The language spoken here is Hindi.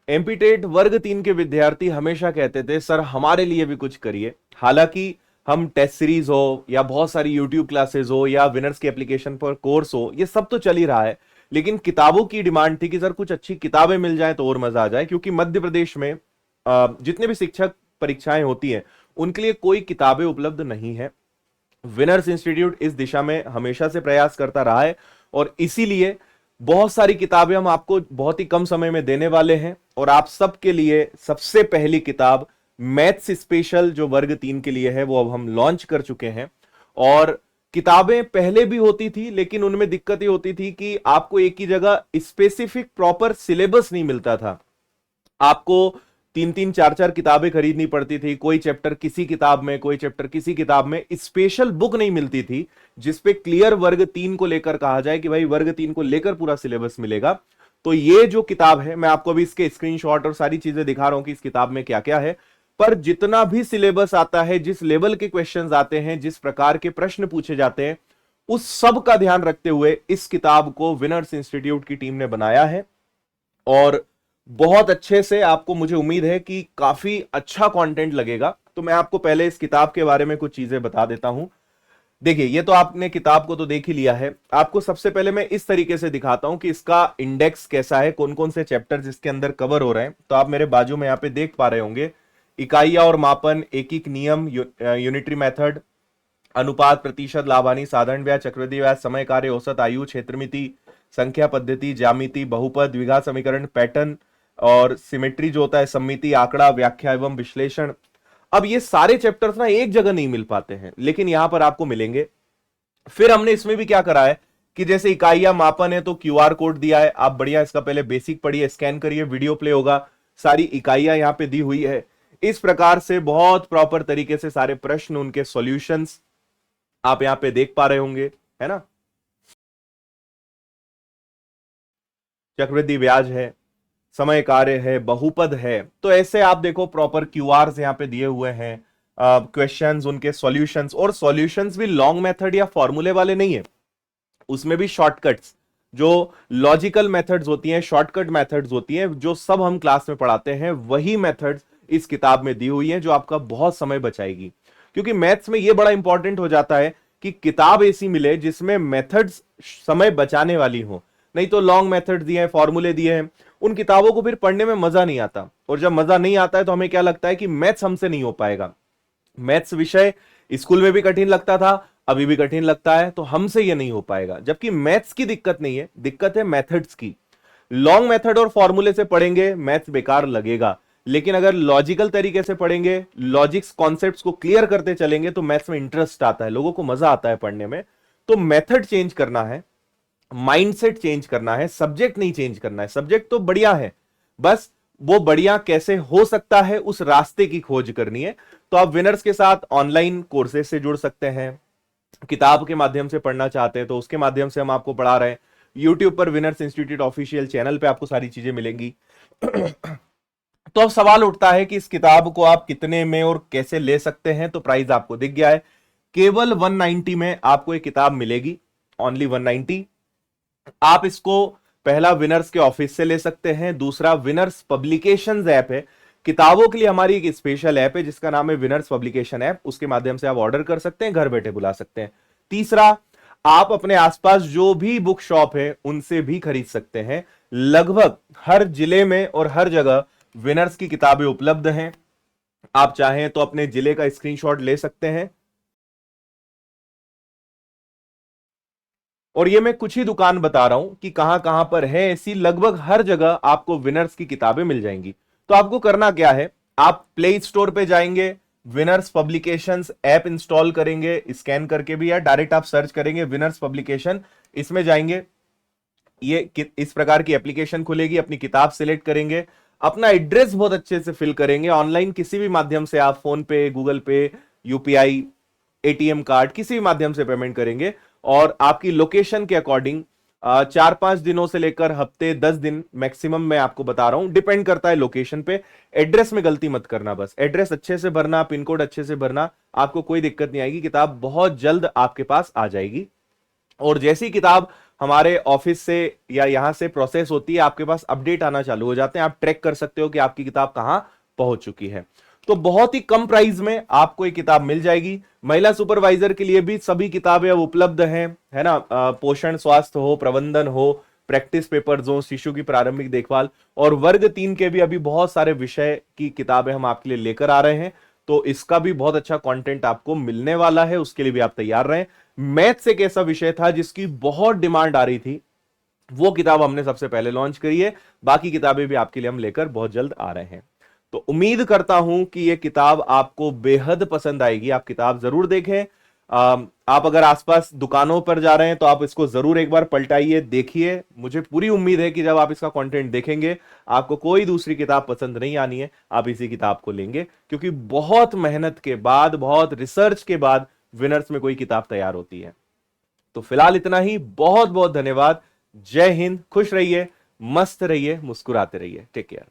एमपी वर्ग 3 के विद्यार्थी हमेशा कहते थे सर हमारे लिए भी कुछ करिए। हालांकि हम टेस्ट सीरीज हो या बहुत सारी यूट्यूब क्लासेस हो या विनर्स के एप्लीकेशन पर कोर्स हो, ये सब तो चल ही रहा है, लेकिन किताबों की डिमांड थी कि सर कुछ अच्छी किताबें मिल जाए तो और मजा आ जाए। क्योंकि मध्य प्रदेश में जितने भी शिक्षक परीक्षाएं होती हैं उनके लिए कोई किताबें उपलब्ध नहीं है। विनर्स इंस्टीट्यूट इस दिशा में हमेशा से प्रयास करता रहा है और इसीलिए बहुत सारी किताबें हम आपको बहुत ही कम समय में देने वाले हैं। और आप सबके लिए सबसे पहली किताब मैथ्स स्पेशल जो वर्ग 3 के लिए है वो अब हम लॉन्च कर चुके हैं। और किताबें पहले भी होती थी लेकिन उनमें दिक्कत ये होती थी कि आपको एक ही जगह स्पेसिफिक प्रॉपर सिलेबस नहीं मिलता था। आपको 3-3 4-4 किताबें खरीदनी पड़ती थी, कोई चैप्टर किसी किताब में, कोई चैप्टर किसी किताब में, स्पेशल बुक नहीं मिलती थी जिसपे क्लियर वर्ग 3 को लेकर कहा जाए कि भाई वर्ग 3 को लेकर पूरा सिलेबस मिलेगा। तो ये जो किताब है, मैं आपको अभी इसके स्क्रीनशॉट और सारी चीजें दिखा रहा हूं कि इस किताब में क्या क्या है। पर जितना भी सिलेबस आता है, जिस लेवल के क्वेश्चंस आते हैं, जिस प्रकार के प्रश्न पूछे जाते हैं, उस सब का ध्यान रखते हुए इस किताब को विनर्स इंस्टीट्यूट की टीम ने बनाया है। और बहुत अच्छे से, आपको मुझे उम्मीद है कि काफी अच्छा कंटेंट लगेगा। तो मैं आपको पहले इस किताब के बारे में कुछ चीजें बता देता हूं। देखिए, ये तो आपने किताब को तो देख ही लिया है। आपको सबसे पहले मैं इस तरीके से दिखाता हूं कि इसका इंडेक्स कैसा है, कौन कौन से चैप्टर्स इसके अंदर कवर हो रहे हैं। तो आप मेरे बाजू में यहां पे देख पा रहे होंगे, इकाइयां और मापन, एकीक नियम, यूनिटरी मेथड, अनुपात, प्रतिशत, लाभानी, साधारण ब्याज, चक्रवृद्धि ब्याज, समय कार्य, औसत, आयु, क्षेत्रमिति, संख्या पद्धति, ज्यामिति, बहुपद, द्विघात समीकरण, पैटर्न और सिमेट्री जो होता है, सम्मिति, आंकड़ा, व्याख्या एवं विश्लेषण। अब ये सारे चैप्टर्स ना एक जगह नहीं मिल पाते हैं, लेकिन यहां पर आपको मिलेंगे। फिर हमने इसमें भी क्या करा है कि जैसे इकाइयां मापन है तो क्यूआर कोड दिया है, आप बढ़िया इसका पहले बेसिक पढ़िए, स्कैन करिए, वीडियो प्ले होगा, सारी इकाइयां यहां पे दी हुई है। इस प्रकार से बहुत प्रॉपर तरीके से सारे प्रश्न, उनके सॉल्यूशंस आप यहां पे देख पा रहे होंगे, है ना। चक्रवृद्धि ब्याज है, समय कार्य है, बहुपद है। तो ऐसे आप देखो प्रॉपर क्यूआरस यहां पे दिए हुए हैं, क्वेश्चंस, उनके सॉल्यूशंस। और सॉल्यूशंस भी लॉन्ग मेथड या फॉर्मूले वाले नहीं है, उसमें भी शॉर्टकट्स, जो लॉजिकल मेथड्स होती हैं, शॉर्टकट मेथड्स होती हैं, जो सब हम क्लास में पढ़ाते हैं, वही मेथड्स इस किताब में दी हुई हैं जो आपका बहुत समय बचाएगी। क्योंकि मैथ्स में यह बड़ा इंपॉर्टेंट हो जाता है कि किताब ऐसी मिले जिसमें मेथड्स समय बचाने वाली हो। नहीं तो लॉन्ग मेथड दिए हैं, फॉर्मूले दिए हैं, उन किताबों को फिर पढ़ने में मजा नहीं आता। और जब मजा नहीं आता है तो हमें क्या लगता है कि मैथ्स हमसे नहीं हो पाएगा। मैथ्स विषय स्कूल में भी कठिन लगता था, अभी भी कठिन लगता है, तो हमसे ये नहीं हो पाएगा। जबकि मैथ्स की दिक्कत नहीं है, दिक्कत है मेथड्स की। लॉन्ग मेथड और फॉर्मूले से पढ़ेंगे, मैथ्स बेकार लगेगा। लेकिन अगर लॉजिकल तरीके से पढ़ेंगे, लॉजिक्स कॉन्सेप्ट्स को क्लियर करते चलेंगे, तो मैथ्स में इंटरेस्ट आता है, लोगों को मजा आता है पढ़ने में। तो मेथड चेंज करना है, माइंडसेट चेंज करना है, सब्जेक्ट नहीं चेंज करना है। सब्जेक्ट तो बढ़िया है, बस वो बढ़िया कैसे हो सकता है उस रास्ते की खोज करनी है। तो आप विनर्स के साथ ऑनलाइन कोर्सेज से जुड़ सकते हैं, किताब के माध्यम से पढ़ना चाहते हैं तो उसके माध्यम से हम आपको पढ़ा रहे हैं। यूट्यूब पर विनर्स इंस्टीट्यूट ऑफिशियल चैनल पे आपको सारी चीजें मिलेंगी। तो अब सवाल उठता है कि इस किताब को आप कितने में और कैसे ले सकते हैं। तो प्राइस आपको दिख गया है, केवल 190 में आपको ये किताब मिलेगी, ओनली 190। आप इसको पहला विनर्स के ऑफिस से ले सकते हैं, दूसरा विनर्स पब्लिकेशंस ऐप है, किताबों के लिए हमारी एक स्पेशल ऐप है जिसका नाम है विनर्स पब्लिकेशन ऐप, उसके माध्यम से आप ऑर्डर कर सकते हैं, घर बैठे बुला सकते हैं। तीसरा, आप अपने आसपास जो भी बुक शॉप है उनसे भी खरीद सकते हैं। लगभग हर जिले में और हर जगह विनर्स की किताबें उपलब्ध हैं। आप चाहें तो अपने जिले का स्क्रीनशॉट ले सकते हैं। और ये मैं कुछ ही दुकान बता रहा हूं कि कहां कहां पर है, ऐसी लगभग हर जगह आपको विनर्स की किताबें मिल जाएंगी। तो आपको करना क्या है, आप प्ले स्टोर पे जाएंगे, विनर्स पब्लिकेशंस ऐप इंस्टॉल करेंगे, स्कैन करके भी, या डायरेक्ट आप सर्च करेंगे विनर्स पब्लिकेशन, इसमें जाएंगे, ये इस प्रकार की एप्लीकेशन खुलेगी, अपनी किताब सिलेक्ट करेंगे, अपना एड्रेस बहुत अच्छे से फिल करेंगे। ऑनलाइन किसी भी माध्यम से आप फोन पे, गूगल पे, यूपीआई, एटीएम कार्ड, किसी भी माध्यम से पेमेंट करेंगे और आपकी लोकेशन के अकॉर्डिंग 4-5 दिनों से लेकर हफ्ते 10 दिन मैक्सिमम, मैं आपको बता रहा हूं, डिपेंड करता है लोकेशन पे। एड्रेस में गलती मत करना, बस एड्रेस अच्छे से भरना, पिन कोड अच्छे से भरना, आपको कोई दिक्कत नहीं आएगी, किताब बहुत जल्द आपके पास आ जाएगी। और जैसी किताब हमारे ऑफिस से या यहां से प्रोसेस होती है, आपके पास अपडेट आना चालू हो जाते हैं, आप ट्रैक कर सकते हो कि आपकी किताब कहां पहुंच चुकी है। तो बहुत ही कम प्राइस में आपको ये किताब मिल जाएगी। महिला सुपरवाइजर के लिए भी सभी किताबें अब उपलब्ध हैं, है ना। पोषण, स्वास्थ्य हो, प्रबंधन हो, प्रैक्टिस पेपर्स हो, शिशु की प्रारंभिक देखभाल और वर्ग 3 के भी अभी बहुत सारे विषय की किताबें हम आपके लिए लेकर आ रहे हैं। तो इसका भी बहुत अच्छा कंटेंट आपको मिलने वाला है, उसके लिए भी आप तैयार रहें। मैथ्स एक ऐसा विषय था जिसकी बहुत डिमांड आ रही थी, वो किताब हमने सबसे पहले लॉन्च करी है। बाकी किताबें भी आपके लिए हम लेकर बहुत जल्द आ रहे हैं। तो उम्मीद करता हूं कि यह किताब आपको बेहद पसंद आएगी। आप किताब जरूर देखें। आप अगर आसपास दुकानों पर जा रहे हैं तो आप इसको जरूर एक बार पलटाइए, देखिए। मुझे पूरी उम्मीद है कि जब आप इसका कंटेंट देखेंगे आपको कोई दूसरी किताब पसंद नहीं आनी है, आप इसी किताब को लेंगे, क्योंकि बहुत मेहनत के बाद, बहुत रिसर्च के बाद विनर्स में कोई किताब तैयार होती है। तो फिलहाल इतना ही। बहुत बहुत धन्यवाद। जय हिंद। खुश रहिए, मस्त रहिए, मुस्कुराते रहिए। Take care.